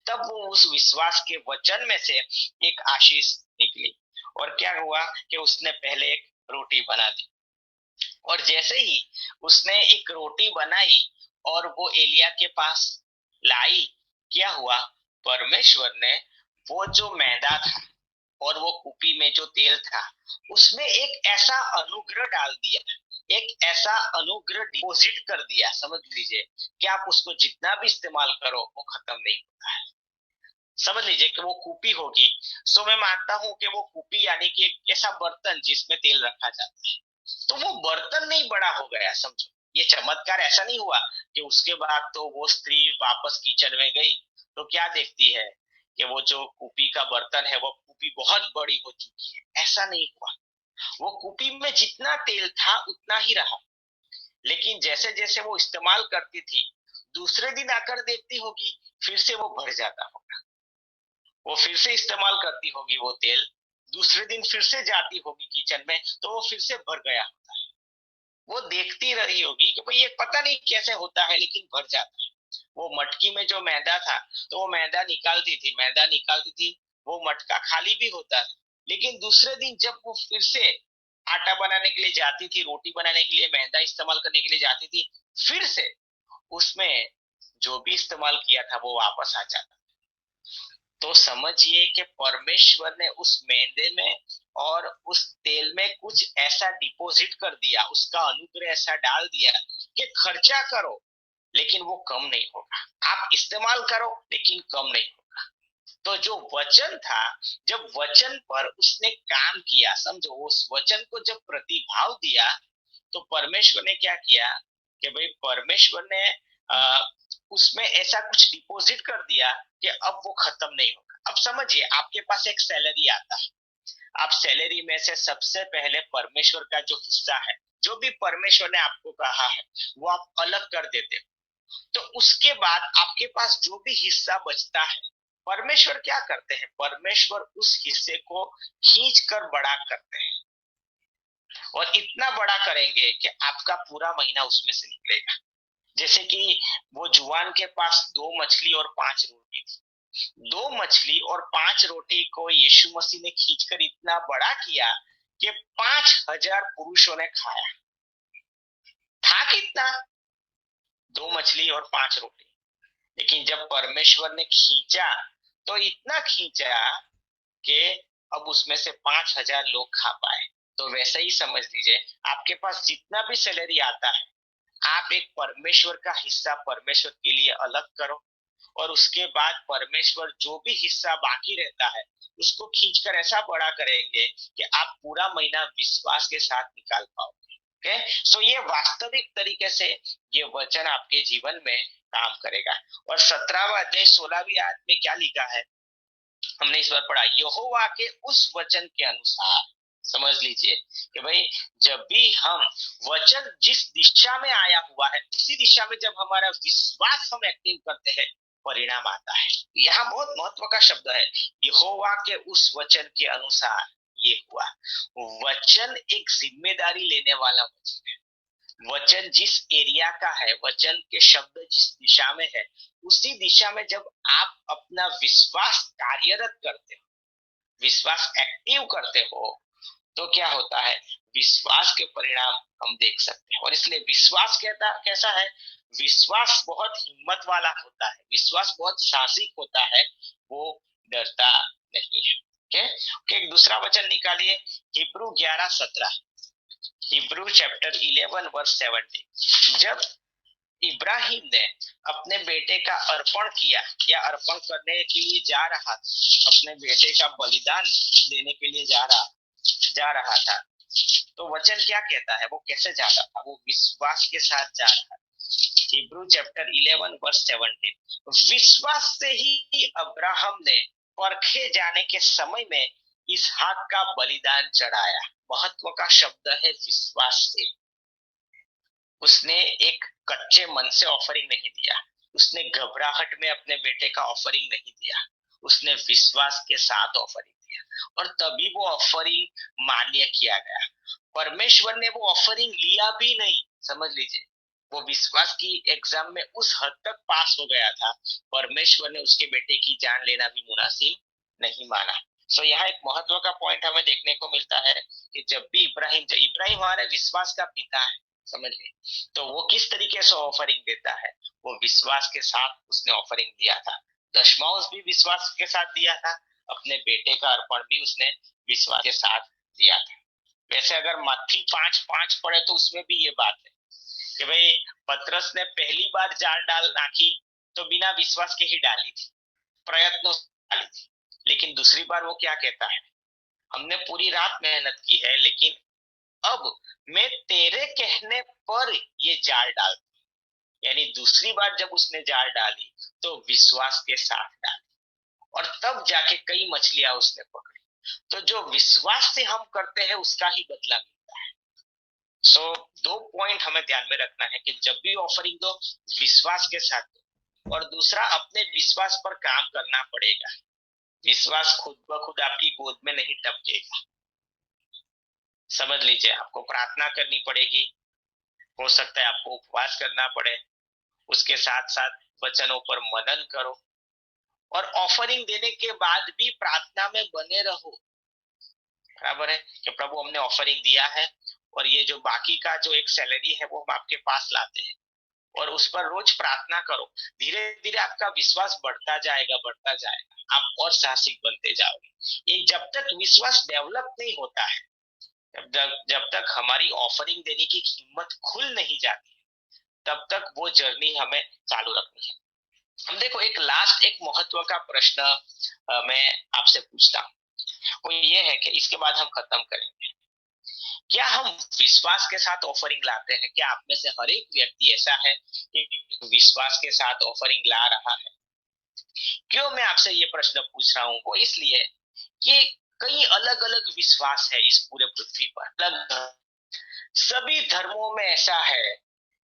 तब वो उस विश्वास के वचन में से एक आशीष निकली। और क्या हुआ कि उसने पहले एक रोटी बना दी, और जैसे ही उसने एक रोटी बनाई और वो एलिया के पास लाई, क्या हुआ, परमेश्वर ने वो जो मैदा था और वो कुपी में जो तेल था उसमें एक ऐसा अनुग्रह डाल दिया, एक ऐसा अनुग्रह डिपॉजिट कर दिया। समझ लीजिए कि आप उसको जितना भी इस्तेमाल करो वो खत्म नहीं होता है। समझ लीजिए कि वो कुपी होगी, सो मैं मानता हूं कि वो कुपी यानी कि एक ऐसा बर्तन जिसमें तेल रखा जाता है, तो वो बर्तन नहीं बड़ा हो गया। समझो, ये चमत्कार ऐसा नहीं हुआ कि उसके बाद तो वो स्त्री वापस किचन में गई तो क्या देखती है कि वो जो कुपी का बर्तन है वो कुपी बहुत बड़ी हो चुकी है। ऐसा नहीं हुआ, वो कुपी में जितना तेल था उतना ही रहा, लेकिन जैसे जैसे वो इस्तेमाल करती थी दूसरे दिन आकर देखती होगी फिर से वो भर जाता होगा। वो फिर से इस्तेमाल करती होगी वो तेल, दूसरे दिन फिर से जाती होगी किचन में तो वो फिर से भर गया होता है। वो देखती रही होगी कि भाई ये पता नहीं कैसे होता है लेकिन भर जाता है। वो मटकी में जो मैदा था तो वो मैदा निकालती थी, मैदा निकालती थी, वो मटका खाली भी होता था, लेकिन दूसरे दिन जब वो फिर से आटा बनाने के लिए जाती थी, रोटी बनाने के लिए मैदा इस्तेमाल करने के लिए जाती थी, फिर से उसमें जो भी इस्तेमाल किया था वो वापस आ जाता। तो समझिए कि परमेश्वर ने उस मैदे में और उस तेल में कुछ ऐसा डिपॉजिट कर दिया, उसका अनुग्रह ऐसा डाल दिया कि खर्चा करो लेकिन वो कम नहीं होगा, आप इस्तेमाल करो लेकिन कम नहीं होगा। तो जो वचन था, जब वचन पर उसने काम किया, समझो, उस वचन को जब प्रतिभाव दिया तो परमेश्वर ने क्या किया कि भाई परमेश्वर ने उसमें ऐसा कुछ डिपॉजिट कर दिया कि अब वो खत्म नहीं होगा। अब समझिए, आपके पास एक सैलरी आता है, आप सैलरी में से सबसे पहले परमेश्वर का जो हिस्सा है, जो भी परमेश्वर ने आपको कहा है वो आप अलग कर देते हो। तो उसके बाद आपके पास जो भी हिस्सा बचता है, परमेश्वर क्या करते हैं, परमेश्वर उस हिस्से को खींच कर बड़ा करते हैं और इतना बड़ा करेंगे कि आपका पूरा महीना उसमें से निकलेगा। जैसे कि वो जुआन के पास 2 मछली और 5 रोटी थी, 2 मछली और 5 रोटी को यीशु मसीह ने खींचकर इतना बड़ा किया कि 5000 पुरुषों ने खाया। था कितना, 2 मछली और 5 रोटी, लेकिन जब परमेश्वर ने खींचा तो इतना खींचा कि अब उसमें से 5000 लोग खा पाए। तो वैसे ही समझ लीजिए, आपके पास जितना भी सैलरी आता है, आप एक परमेश्वर का हिस्सा परमेश्वर के लिए अलग करो और उसके बाद परमेश्वर जो भी हिस्सा बाकी रहता है उसको खींचकर ऐसा बड़ा करेंगे कि आप पूरा महीना विश्वास के साथ निकाल पाओगे। सो ये वास्तविक तरीके से ये वचन आपके जीवन में काम करेगा। और 17वां अध्याय 16वीं आयत में क्या लिखा है, हमने इस बार पढ़ा, यहोवा के उस वचन के अनुसार समझ लीजिए कि भाई जब भी हम वचन जिस दिशा में आया हुआ है उसी दिशा में जब हमारा विश्वास हम एक्टिव करते हैं, परिणाम आता है। यहाँ बहुत महत्व का शब्द है, यहोवा के उस वचन के अनुसार ये हुआ। वचन एक जिम्मेदारी लेने वाला वचन है। वचन जिस एरिया का है, वचन के शब्द जिस दिशा में है, उसी दिशा में जब आप अपना विश्वास कार्यरत करते हो, विश्वास एक्टिव करते हो, तो क्या होता है, विश्वास के परिणाम हम देख सकते हैं। और इसलिए विश्वास कहता कैसा है, विश्वास बहुत हिम्मत वाला होता है, विश्वास बहुत साहसिक होता है, वो डरता नहीं है। एक दूसरा वचन निकालिए, हिब्रू 11:17, हिब्रू चैप्टर 11 वर्स 17। जब इब्राहिम ने अपने बेटे का अर्पण किया या अर्पण करने के लिए जा रहा था, अपने बेटे का बलिदान देने के लिए जा रहा था, तो वचन क्या कहता है, वो कैसे जाता था, वो विश्वास के साथ जा रहा था। हिब्रू चैप्टर 11 वर्स 17, विश्वास से ही अब्राहम ने परखे जाने के समय में इसहाक का बलिदान चढ़ाया। महत्व का शब्द है विश्वास से। उसने एक कच्चे मन से ऑफरिंग नहीं दिया, उसने घबराहट में अपने बेटे का ऑफरिंग नहीं दिया, उसने विश्वास के साथ ऑफरिंग दिया, और तभी वो ऑफरिंग मान्य किया गया। परमेश्वर ने वो ऑफरिंग लिया भी नहीं, समझ लीजिए, वो विश्वास की एग्जाम में उस हद तक पास हो गया था, परमेश्वर ने उसके बेटे की जान लेना भी मुनासिब नहीं माना। सो यहाँ एक महत्व का पॉइंट हमें देखने को मिलता है कि जब भी इब्राहिम हमारे विश्वास का पिता है, समझ लिए, तो वो किस तरीके से ऑफरिंग देता है, वो विश्वास के साथ उसने ऑफरिंग दिया था। दशमांश भी विश्वास के साथ दिया था, अपने बेटे का अर्पण भी उसने विश्वास के साथ दिया था। वैसे अगर मत्ती 5:5 पढ़े तो उसमें भी ये बात है कि भाई पतरस ने पहली बार जाल नाखी तो बिना विश्वास के ही डाली थी, प्रयत्नों से डाली थी, लेकिन दूसरी बार वो क्या कहता है, हमने पूरी रात मेहनत की है, लेकिन अब मैं तेरे कहने पर ये जाल डालता। यानी दूसरी बार जब उसने जाल डाली तो विश्वास के साथ डाली, और तब जाके कई मछलियां उसने पकड़ी। तो जो विश्वास से हम करते हैं उसका ही बदला मिलता है। सो दो पॉइंट हमें ध्यान में रखना है कि जब भी ऑफरिंग दो, विश्वास के साथ दो, और दूसरा अपने विश्वास पर काम करना पड़ेगा। विश्वास खुद ब खुद आपकी गोद में नहीं टपकेगा, समझ लीजिए, आपको प्रार्थना करनी पड़ेगी, हो सकता है आपको उपवास करना पड़े, उसके साथ साथ वचनों पर मनन करो, और ऑफरिंग देने के बाद भी प्रार्थना में बने रहो। बराबर है कि प्रभु हमने ऑफरिंग दिया है, और ये जो बाकी का जो एक सैलरी है वो हम आपके पास लाते हैं, और उस पर रोज प्रार्थना करो। धीरे धीरे आपका विश्वास बढ़ता जाएगा, आप और साहसिक बनते जाओगे। ये जब तक विश्वास डेवलप नहीं होता है, जब तक हमारी ऑफरिंग देने की हिम्मत खुल नहीं जाती, तब तक वो जर्नी हमें चालू रखनी है। हम देखो, एक लास्ट एक महत्व का प्रश्न मैं आपसे पूछता हूँ, वो ये है कि इसके बाद हम खत्म करेंगे। क्या हम विश्वास के साथ ऑफरिंग लाते हैं? क्या आप में से हर एक व्यक्ति ऐसा है कि विश्वास के साथ ऑफरिंग ला रहा है? क्यों मैं आपसे ये प्रश्न पूछ रहा हूँ, वो इसलिए कि कई अलग अलग विश्वास है इस पूरे पृथ्वी पर। सभी धर्मों में ऐसा है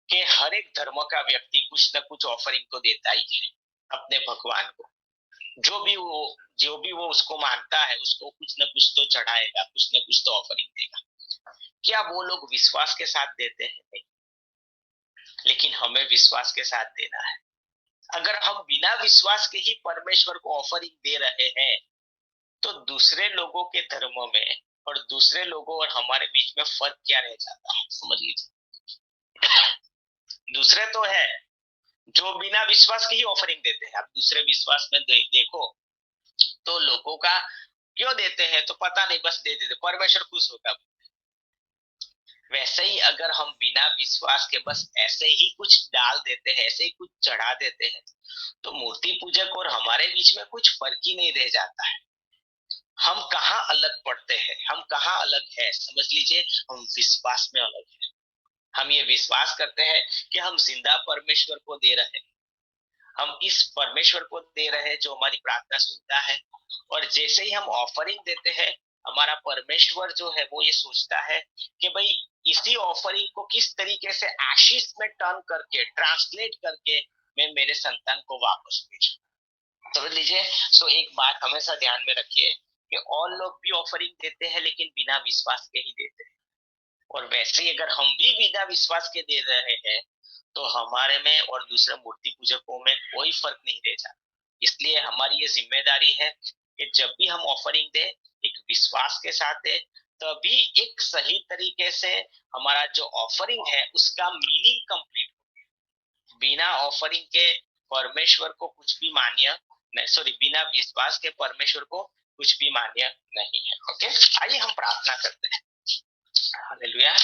कि हर एक धर्म का व्यक्ति कुछ न कुछ ऑफरिंग तो देता ही है अपने भगवान को। जो भी वो उसको मानता है, उसको कुछ न कुछ तो चढ़ाएगा, कुछ न कुछ तो ऑफरिंग देगा। क्या वो लोग विश्वास के साथ देते हैं? नहीं, लेकिन हमें विश्वास के साथ देना है। अगर हम बिना विश्वास के ही परमेश्वर को ऑफरिंग दे रहे हैं, तो दूसरे लोगों के धर्मों में और दूसरे लोगों और हमारे बीच में फर्क क्या रह जाता है, समझ लीजिए। दूसरे तो है जो बिना विश्वास के ही ऑफरिंग देते हैं। आप दूसरे विश्वास में देखो तो लोगों का क्यों देते हैं तो पता नहीं, बस दे देते, परमेश्वर खुश होगा। वैसे ही अगर हम बिना विश्वास के बस ऐसे ही कुछ डाल देते हैं, ऐसे ही कुछ चढ़ा देते हैं, तो मूर्ति पूजक और हमारे बीच में कुछ फर्क ही नहीं रह जाता है। हम कहाँ अलग पड़ते हैं, हम कहाँ अलग है, समझ लीजिए, हम विश्वास में अलग है। हम ये विश्वास करते हैं कि हम जिंदा परमेश्वर को दे रहे हैं, हम इस परमेश्वर को दे रहे हैं जो हमारी प्रार्थना सुनता है, और जैसे ही हम ऑफरिंग देते हैं हमारा परमेश्वर जो है वो ये सोचता है कि भाई इसी ऑफरिंग को किस तरीके से आशीष में टर्न करके, ट्रांसलेट करके मैं मेरे संतान को वापस भेजूं। समझ लीजिए। सो एक बात हमेशा ध्यान में रखिए कि और लोग भी ऑफरिंग देते हैं लेकिन बिना विश्वास के ही देते हैं, और वैसे ही अगर हम भी बिना विश्वास के दे रहे हैं तो हमारे में और दूसरे मूर्ति पूजकों में कोई फर्क नहीं रह जाता। इसलिए हमारी ये जिम्मेदारी है कि जब भी हम ऑफरिंग दे, एक विश्वास के साथ दे, तभी एक सही तरीके से हमारा जो ऑफरिंग है उसका मीनिंग कंप्लीट। बिना ऑफरिंग के परमेश्वर को कुछ भी मान्य नहीं, सॉरी, बिना विश्वास के परमेश्वर को कुछ भी मान्य नहीं है। ओके, आइए हम प्रार्थना करते हैं। हालेलुया।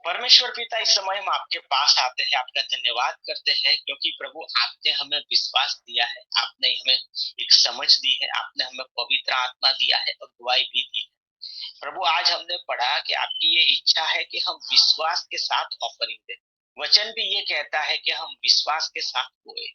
परमेश्वर पिता, इस समय हम आपके पास आते हैं, आपका धन्यवाद करते हैं क्योंकि प्रभु आपने हमें विश्वास दिया है, आपने हमें एक समझ दी है, आपने हमें पवित्र आत्मा दिया है और गवाही भी दी है। प्रभु आज हमने पढ़ा कि आपकी ये इच्छा है कि हम विश्वास के साथ ऑफरिंग दें। वचन भी ये कहता है कि हम विश्वास के साथ होए।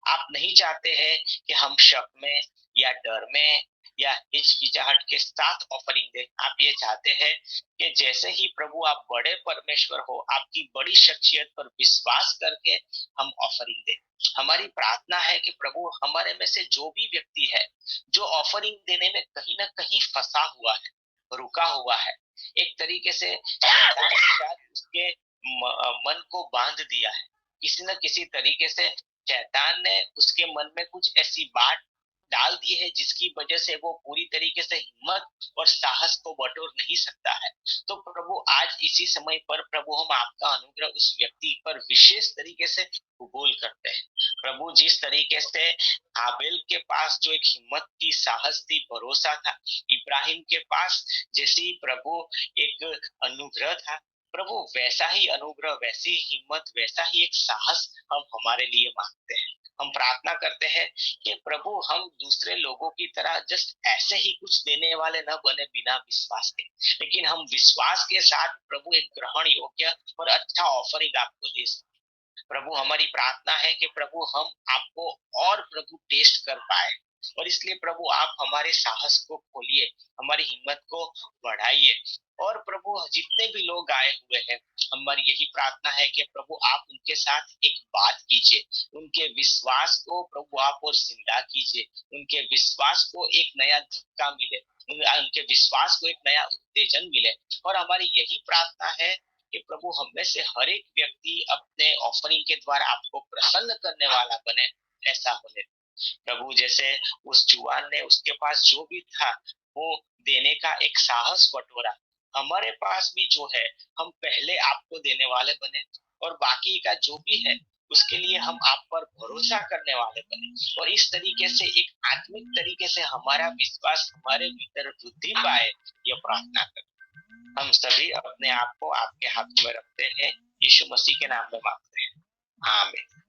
आप नहीं चाहते हैं कि हम शक में या डर में या हिचकिचाहट के साथ ऑफरिंग दें। आप ये चाहते हैं कि जैसे ही प्रभु आप बड़े परमेश्वर हो, आपकी बड़ी शख्सियत पर विश्वास करके हम ऑफरिंग दें। हमारी प्रार्थना है कि प्रभु हमारे में से जो भी व्यक्ति है जो ऑफरिंग देने में कहीं ना कहीं फंसा हुआ है, रुका हुआ है, एक तरीके से शैतान ने शायद उसके मन को बांध दिया है, किसी न किसी तरीके से शैतान ने उसके मन में कुछ ऐसी बात डाल दी है जिसकी वजह से वो पूरी तरीके से हिम्मत और साहस को बटोर नहीं सकता है। तो प्रभु आज इसी समय पर प्रभु हम आपका अनुग्रह उस व्यक्ति पर विशेष तरीके से कबूल करते हैं। प्रभु जिस तरीके से हाबिल के पास जो एक हिम्मत थी, साहस थी, भरोसा था, इब्राहिम के पास जैसी प्रभु एक अनुग्रह था, प्रभु वैसा ही अनुग्रह, वैसी ही हिम्मत, वैसा ही एक साहस हम हमारे लिए मांगते हैं। हम प्रार्थना करते हैं कि प्रभु हम दूसरे लोगों की तरह जस्ट ऐसे ही कुछ देने वाले न बने बिना विश्वास के, लेकिन हम विश्वास के साथ प्रभु एक ग्रहण योग्य और अच्छा ऑफरिंग आपको दे सके। प्रभु हमारी प्रार्थना है कि प्रभु हम आपको और प्रभु टेस्ट कर पाए, और इसलिए प्रभु आप हमारे साहस को खोलिए, हमारी हिम्मत को बढ़ाइए। और प्रभु जितने भी लोग आए हुए हैं, हमारी यही प्रार्थना है कि प्रभु आप उनके साथ एक बात कीजिए, उनके विश्वास को प्रभु आप और जिंदा कीजिए, उनके विश्वास को एक नया धक्का मिले, उनके विश्वास को एक नया उत्तेजन मिले। और हमारी यही प्रार्थना है कि प्रभु हम में से हर एक व्यक्ति अपने ऑफरिंग के द्वारा आपको प्रसन्न करने वाला बने, ऐसा होने। प्रभु जैसे उस जुआन ने, उसके पास जो भी था वो देने का एक साहस बटोरा, हमारे पास भी जो है हम पहले आपको देने वाले बने, और बाकी का जो भी है उसके लिए हम आप पर भरोसा करने वाले बने, और इस तरीके से एक आत्मिक तरीके से हमारा विश्वास हमारे भीतर वृद्धि पाए। यह प्रार्थना कर हम सभी अपने आप को आपके हाथों में रखते हैं, यीशु मसीह के नाम में मांगते हैं, आमीन।